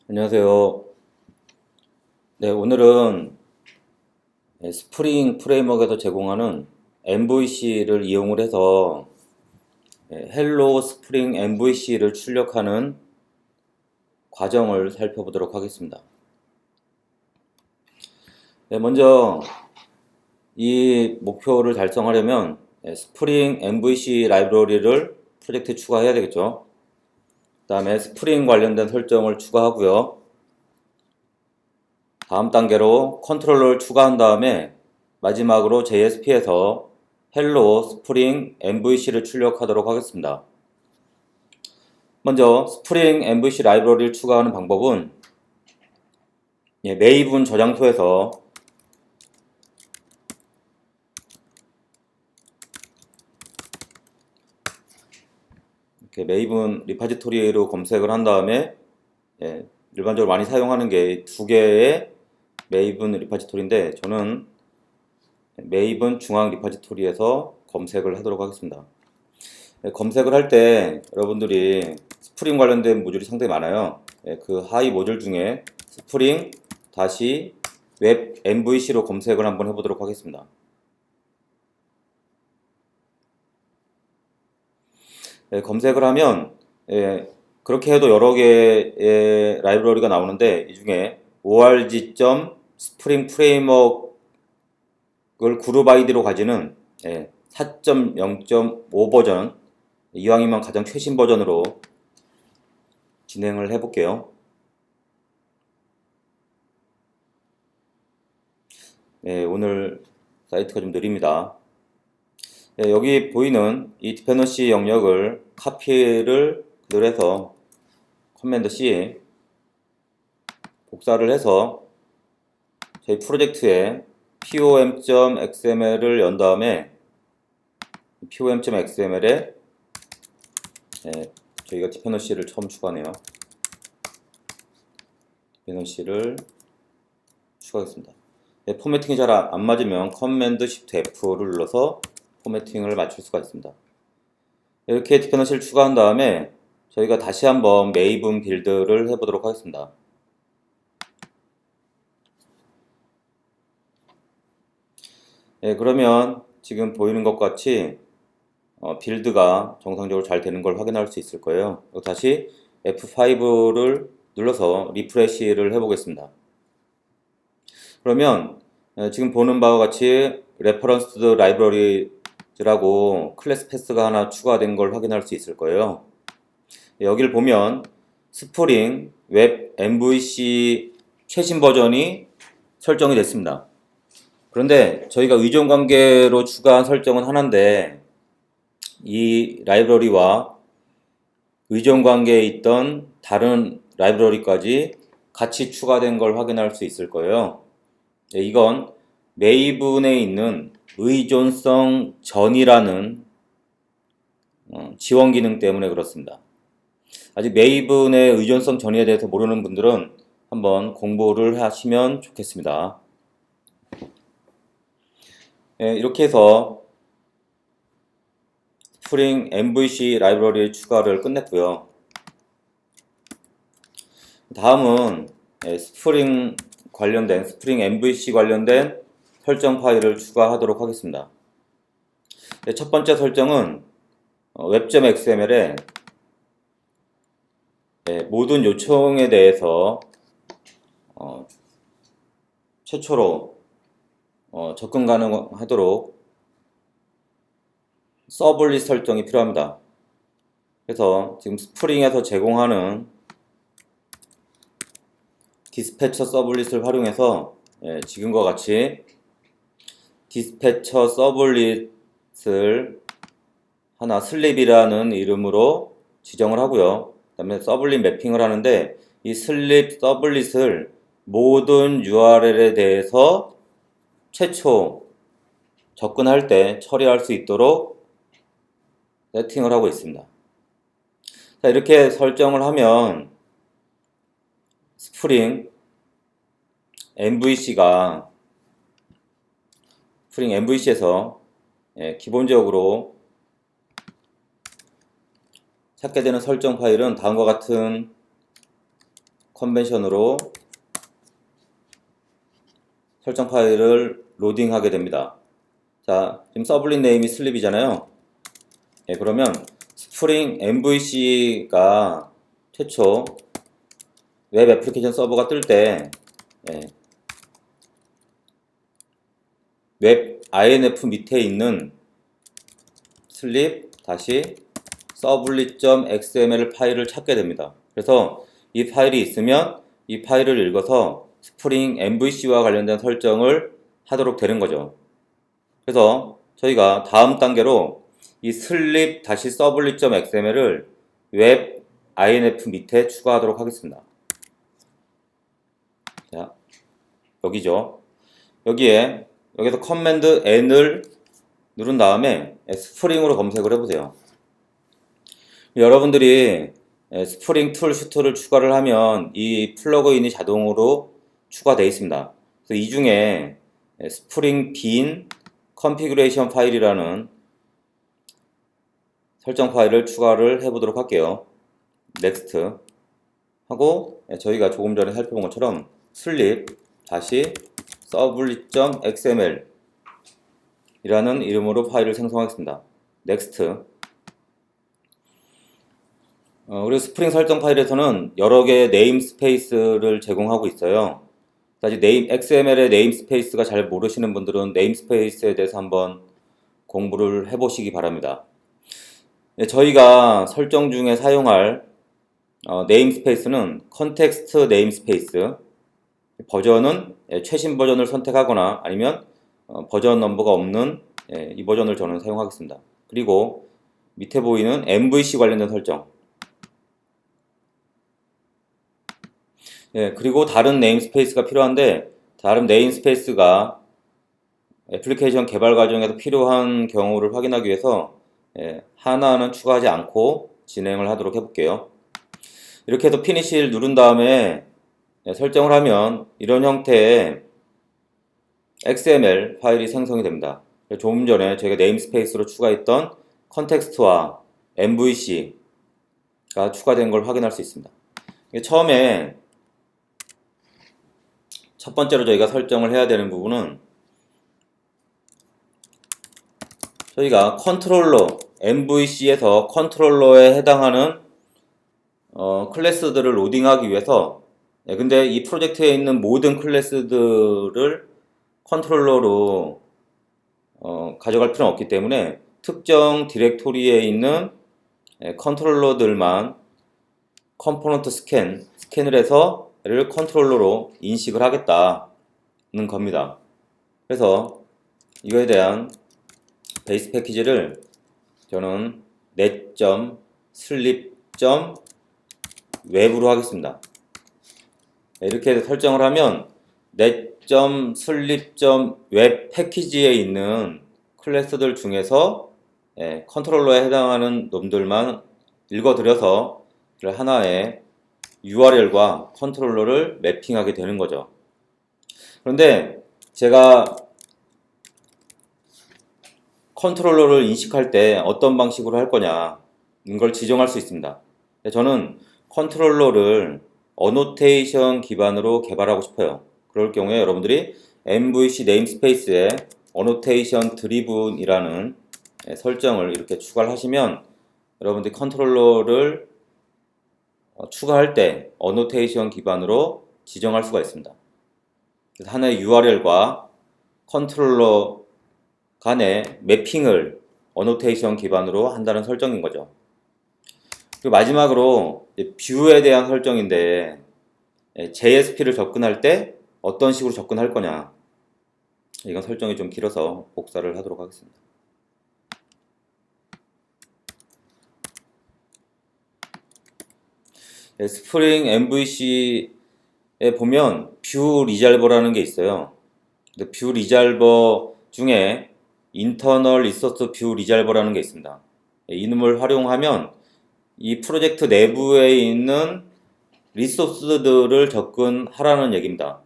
안녕하세요. 네, 오늘은 스프링 프레임워크에서 제공하는 MVC를 이용을 해서 헬로 스프링 MVC를 출력하는 과정을 살펴보도록 하겠습니다. 네, 먼저 이 목표를 달성하려면 스프링 MVC 라이브러리를 프로젝트에 추가해야 되겠죠. 그 다음에 스프링 관련된 설정을 추가하고요. 다음 단계로 컨트롤러를 추가한 다음에 마지막으로 JSP에서 헬로 스프링 MVC를 출력하도록 하겠습니다. 먼저 스프링 MVC 라이브러리를 추가하는 방법은 메이븐 저장소에서 이렇게 메이븐 리파지토리로 검색을 한 다음에 일반적으로 많이 사용하는 게 두 개의 메이븐 리파지토리인데 저는 메이븐 중앙 리파지토리에서 검색을 하도록 하겠습니다. 검색을 할 때 여러분들이 스프링 관련된 모듈이 상당히 많아요. 그 하위 모듈 중에 스프링 다시 웹 MVC로 검색을 한번 해보도록 하겠습니다. 검색을 하면 그렇게 해도 여러 개의 라이브러리가 나오는데 이 중에 org.spring framework을 그룹 아이디로 가지는 4.0.5 버전, 이왕이면 가장 최신 버전으로 진행을 해볼게요. 오늘 사이트가 좀 느립니다. 여기 보이는 이 디펜던시 영역을 카피를 그대로 해서 커맨드 C 복사를 해서 저희 프로젝트에 pom.xml을 연 다음에 pom.xml에 저희가 디펜던시를 처음 추가하네요. 디펜던시를 추가하겠습니다. 포매팅이 잘 안 맞으면 커맨드 Shift F를 눌러서 포매팅을 맞출 수가 있습니다. 이렇게 디펜던시를 추가한 다음에 저희가 다시 한번 메이븐 빌드를 해보도록 하겠습니다. 그러면 지금 보이는 것 같이 빌드가 정상적으로 잘 되는 걸 확인할 수 있을 거예요. 다시 F5를 눌러서 리프레시를 해보겠습니다. 그러면 지금 보는 바와 같이 레퍼런스 라이브러리라고 클래스 패스가 하나 추가된 걸 확인할 수 있을 거예요. 여기를 보면 스프링 웹 MVC 최신 버전이 설정이 됐습니다. 그런데 저희가 의존 관계로 추가한 설정은 하나인데 이 라이브러리와 의존 관계에 있던 다른 라이브러리까지 같이 추가된 걸 확인할 수 있을 거예요. 이건 메이븐에 있는 의존성 전이라는 지원 기능 때문에 그렇습니다. 아직 메이븐의 의존성 전이에 대해서 모르는 분들은 한번 공부를 하시면 좋겠습니다. 이렇게 해서 스프링 MVC 라이브러리 추가를 끝냈고요. 다음은 스프링 MVC 관련된 설정 파일을 추가하도록 하겠습니다. 첫 번째 설정은 web.xml에 모든 요청에 대해서 최초로 접근 가능하도록 서블릿 설정이 필요합니다. 그래서 지금 스프링에서 제공하는 디스패처 서블릿을 활용해서 지금과 같이 디스패처 서블릿을 하나 슬립이라는 이름으로 지정을 하고요. 그 다음에 서블릿 매핑을 하는데 이 슬립 서블릿을 모든 URL에 대해서 최초 접근할 때 처리할 수 있도록 세팅을 하고 있습니다. 자, 이렇게 설정을 하면 스프링 MVC에서 기본적으로 찾게 되는 설정 파일은 다음과 같은 컨벤션으로 설정 파일을 로딩하게 됩니다. 자, 지금 서블릿 네임이 슬립이잖아요. 예, 그러면 스프링 MVC가 최초 웹 애플리케이션 서버가 뜰 때 웹 INF 밑에 있는 슬립 다시 서블릿.xml 파일을 찾게 됩니다. 그래서 이 파일이 있으면 이 파일을 읽어서 스프링 MVC와 관련된 설정을 하도록 되는 거죠. 그래서 저희가 다음 단계로 이 슬립 다시 서블릿.xml을 웹 INF 밑에 추가하도록 하겠습니다. 자, 여기죠. 여기서 커맨드 N을 누른 다음에 스프링으로 검색을 해보세요. 여러분들이 스프링 툴 슈트를 추가를 하면 이 플러그인이 자동으로 추가되어 있습니다. 그래서 이 중에 스프링 빈 컨피그레이션 파일이라는 설정 파일을 추가를 해보도록 할게요. 넥스트 하고 저희가 조금 전에 살펴본 것처럼 슬립 다시 서블릿.xml 이라는 이름으로 파일을 생성하겠습니다. 넥스트. 그리고 스프링 설정 파일에서는 여러 개의 네임스페이스를 제공하고 있어요. 사실 XML의 네임스페이스가 잘 모르시는 분들은 네임스페이스에 대해서 한번 공부를 해보시기 바랍니다. 저희가 설정 중에 사용할 네임스페이스는 컨텍스트 네임스페이스, 버전은 최신 버전을 선택하거나 아니면 버전 넘버가 없는 이 버전을 저는 사용하겠습니다. 그리고 밑에 보이는 MVC 관련된 설정, 그리고 다른 네임스페이스가 필요한데 다른 네임스페이스가 애플리케이션 개발 과정에서 필요한 경우를 확인하기 위해서 하나는 추가하지 않고 진행을 하도록 해볼게요. 이렇게 해서 피니시를 누른 다음에 설정을 하면 이런 형태의 XML 파일이 생성이 됩니다. 조금 전에 저희가 네임스페이스로 추가했던 컨텍스트와 MVC가 추가된 걸 확인할 수 있습니다. 처음에 첫 번째로 저희가 설정을 해야 되는 부분은 저희가 컨트롤러, MVC에서 컨트롤러에 해당하는 클래스들을 로딩하기 위해서 근데 이 프로젝트에 있는 모든 클래스들을 컨트롤러로 가져갈 필요는 없기 때문에 특정 디렉토리에 있는 컨트롤러들만 컴포넌트 스캔을 해서 얘를 컨트롤러로 인식을 하겠다는 겁니다. 그래서 이거에 대한 베이스 패키지를 저는 net.sleep.web으로 하겠습니다. 이렇게 설정을 하면 net.sleep.web 패키지에 있는 클래스들 중에서 컨트롤러에 해당하는 놈들만 읽어드려서 하나의 URL과 컨트롤러를 매핑하게 되는 거죠. 그런데 제가 컨트롤러를 인식할 때 어떤 방식으로 할 거냐 이걸 지정할 수 있습니다. 저는 컨트롤러를 어노테이션 기반으로 개발하고 싶어요. 그럴 경우에 여러분들이 MVC 네임스페이스에 어노테이션 드리븐이라는 설정을 이렇게 추가를 하시면 여러분들이 컨트롤러를 추가할 때 어노테이션 기반으로 지정할 수가 있습니다. 그래서 하나의 URL과 컨트롤러 간의 매핑을 어노테이션 기반으로 한다는 설정인 거죠. 그리고 마지막으로 뷰에 대한 설정인데 JSP를 접근할 때 어떤 식으로 접근할 거냐, 이건 설정이 좀 길어서 복사를 하도록 하겠습니다. 스프링 MVC에 보면 뷰 리졸버라는 게 있어요. 뷰 리졸버 중에 인터널 리소스 뷰 리졸버라는 게 있습니다. 이놈을 활용하면 이 프로젝트 내부에 있는 리소스들을 접근하라는 얘기입니다.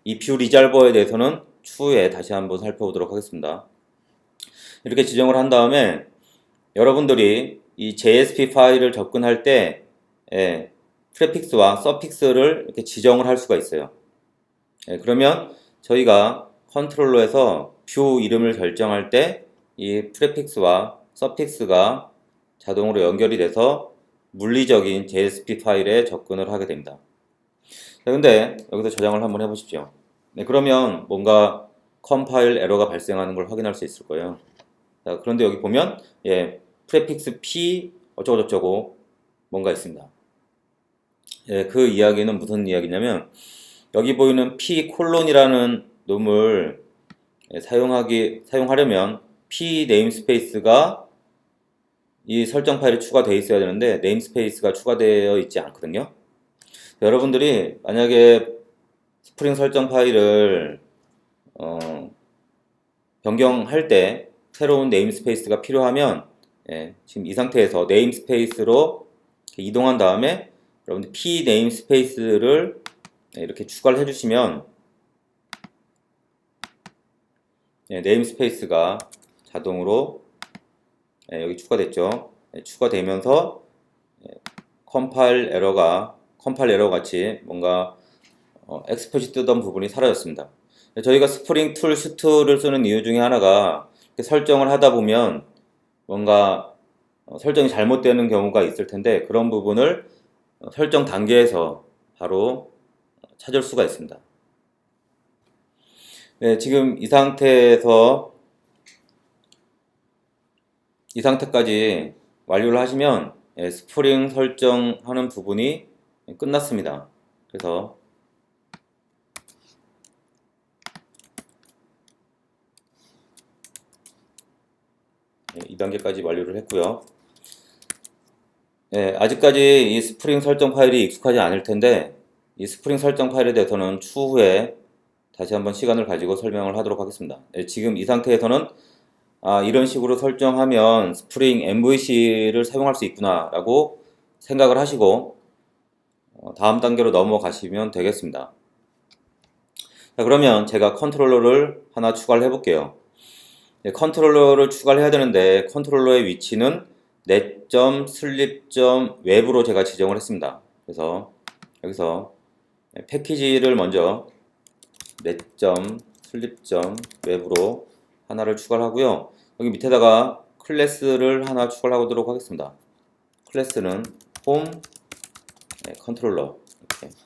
이 뷰 리졸버에 대해서는 추후에 다시 한번 살펴보도록 하겠습니다. 이렇게 지정을 한 다음에 여러분들이 이 JSP 파일을 접근할 때 프레픽스와 서픽스를 이렇게 지정을 할 수가 있어요. 그러면 저희가 컨트롤러에서 뷰 이름을 결정할 때 이 프레픽스와 서픽스가 자동으로 연결이 돼서 물리적인 JSP 파일에 접근을 하게 됩니다. 자, 근데 여기서 저장을 한번 해보십시오. 그러면 뭔가 컴파일 에러가 발생하는 걸 확인할 수 있을 거예요. 자, 그런데 여기 보면 프레픽스 P 어쩌고저쩌고 뭔가 있습니다. 그 이야기는 무슨 이야기냐면 여기 보이는 P 콜론이라는 놈을 사용하려면 P 네임스페이스가 이 설정 파일에 추가되어 있어야 되는데 네임스페이스가 추가되어 있지 않거든요. 여러분들이 만약에 스프링 설정 파일을 변경할 때 새로운 네임스페이스가 필요하면 지금 이 상태에서 네임스페이스로 이동한 다음에 여러분들 P 네임스페이스를 이렇게 추가를 해주시면 네임스페이스가 자동으로 여기 추가됐죠. 추가되면서 컴파일 에러 같이 뭔가 엑스폿이 뜨던 부분이 사라졌습니다. 저희가 스프링 툴 슈트를 쓰는 이유 중에 하나가 설정을 하다 보면 뭔가 설정이 잘못되는 경우가 있을 텐데 그런 부분을 설정 단계에서 바로 찾을 수가 있습니다. 지금 이 상태까지 완료를 하시면 스프링 설정하는 부분이 끝났습니다. 그래서 이 단계까지 완료를 했고요. 아직까지 이 스프링 설정 파일이 익숙하지 않을 텐데 이 스프링 설정 파일에 대해서는 추후에 다시 한번 시간을 가지고 설명을 하도록 하겠습니다. 지금 이 상태에서는 이런 식으로 설정하면 스프링 MVC를 사용할 수 있구나 라고 생각을 하시고 다음 단계로 넘어가시면 되겠습니다. 자, 그러면 제가 컨트롤러를 하나 추가를 해볼게요. 컨트롤러를 추가를 해야 되는데 컨트롤러의 위치는 net.sleep.web로 제가 지정을 했습니다. 그래서 여기서 패키지를 먼저 net.sleep.web로 하나를 추가를 하고요. 여기 밑에다가 클래스를 하나 추가를 하도록 하겠습니다. 클래스는 홈 컨트롤러 이렇게. 자,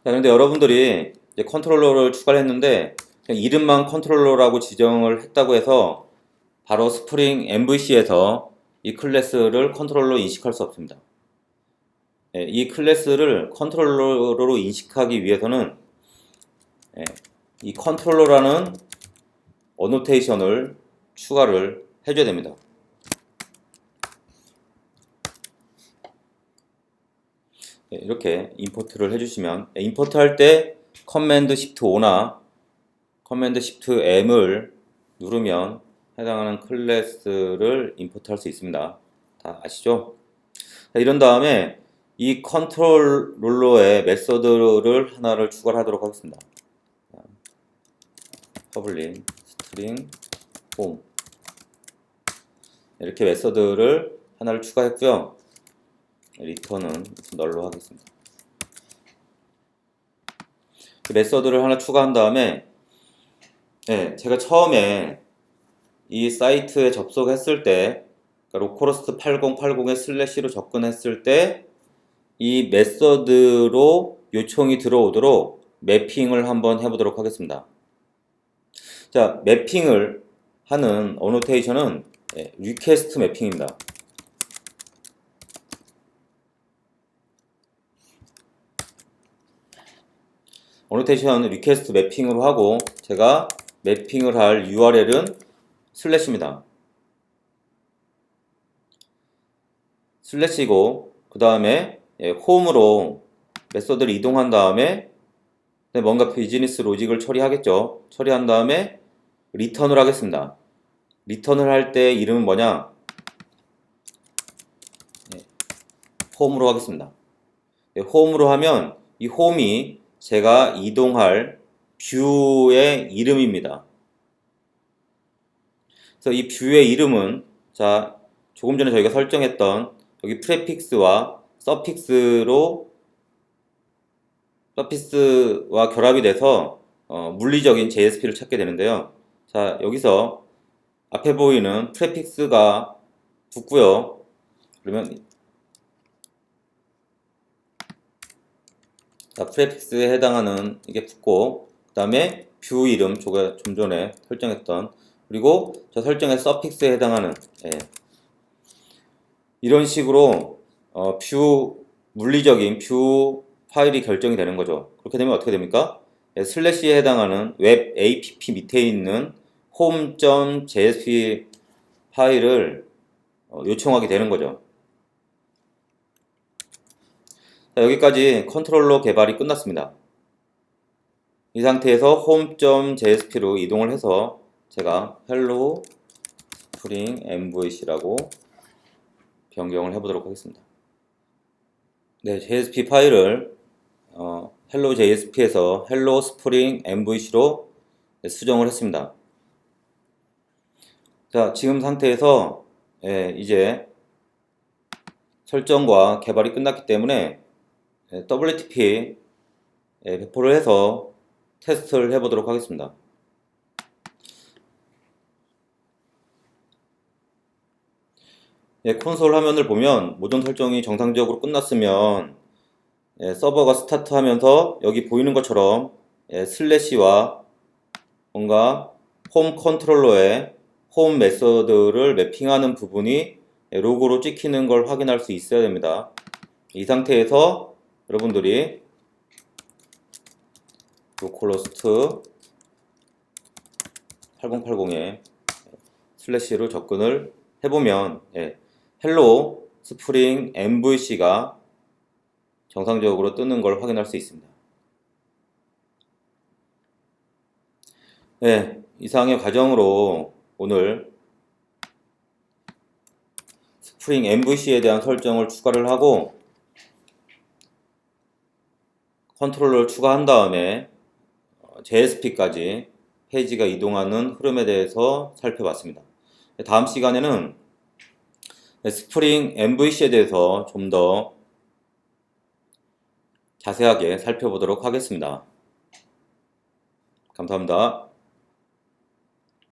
그런데 여러분들이 이제 컨트롤러를 추가를 했는데 그냥 이름만 컨트롤러라고 지정을 했다고 해서 바로 스프링 MVC에서 이 클래스를 컨트롤러로 인식할 수 없습니다. 이 클래스를 컨트롤러로 인식하기 위해서는 이 컨트롤러라는 어노테이션을 추가를 해줘야 됩니다. 이렇게 임포트를 해주시면 임포트 할 때 커맨드 시프트 O나 커맨드 시프트 M을 누르면 해당하는 클래스를 임포트 할 수 있습니다. 다 아시죠? 이런 다음에 이 컨트롤러의 메서드를 하나를 추가를 하도록 하겠습니다. 퍼블릭 스트링 홈 이렇게 메서드를 하나를 추가했고요. 리턴은 널로 하겠습니다. 메서드를 하나 추가한 다음에 제가 처음에 이 사이트에 접속했을 때 그러니까 로컬호스트 8080에 슬래시로 접근했을 때 이 메서드로 요청이 들어오도록 매핑을 한번 해보도록 하겠습니다. 자, 매핑을 하는 어노테이션은 리퀘스트 매핑입니다. 어노테이션 리퀘스트 매핑으로 하고 제가 매핑을 할 URL은 슬래시입니다. 슬래시고 그 다음에 홈으로 메서드를 이동한 다음에 뭔가 비즈니스 로직을 처리하겠죠. 처리한 다음에 리턴을 하겠습니다. 리턴을 할 때 이름은 뭐냐? 홈으로 하겠습니다. 홈으로 하면 이 홈이 제가 이동할 뷰의 이름입니다. 그래서 이 뷰의 이름은 자 조금 전에 저희가 설정했던 여기 프레픽스와 서픽스와 결합이 돼서 물리적인 JSP를 찾게 되는데요. 자, 여기서 앞에 보이는 프레픽스가 붙고요. 그러면 자, 프레픽스에 해당하는 이게 붙고, 그 다음에 뷰 이름, 제가 좀 전에 설정했던, 그리고 저 설정의 서픽스에 해당하는, 이런 식으로 물리적인 뷰 파일이 결정이 되는 거죠. 그렇게 되면 어떻게 됩니까? 슬래시에 해당하는 웹 app 밑에 있는 home.jsp 파일을 요청하게 되는 거죠. 자, 여기까지 컨트롤러 개발이 끝났습니다. 이 상태에서 home.jsp로 이동을 해서 제가 hello spring mvc라고 변경을 해보도록 하겠습니다. 네, JSP 파일을 hello JSP에서 hello spring mvc로 수정을 했습니다. 자, 지금 상태에서 이제 설정과 개발이 끝났기 때문에 WTP 배포를 해서 테스트를 해보도록 하겠습니다. 콘솔 화면을 보면 모든 설정이 정상적으로 끝났으면 서버가 스타트하면서 여기 보이는 것처럼 슬래시와 뭔가 홈 컨트롤러에 홈 메서드를 매핑하는 부분이 로고로 찍히는 걸 확인할 수 있어야 됩니다. 이 상태에서 여러분들이 로컬호스트 8080에 슬래시로 접근을 해보면 헬로 스프링 MVC가 정상적으로 뜨는 걸 확인할 수 있습니다. 이상의 과정으로 오늘 스프링 MVC에 대한 설정을 추가를 하고 컨트롤러를 추가한 다음에 JSP까지 페이지가 이동하는 흐름에 대해서 살펴봤습니다. 다음 시간에는 스프링 MVC에 대해서 좀 더 자세하게 살펴보도록 하겠습니다. 감사합니다.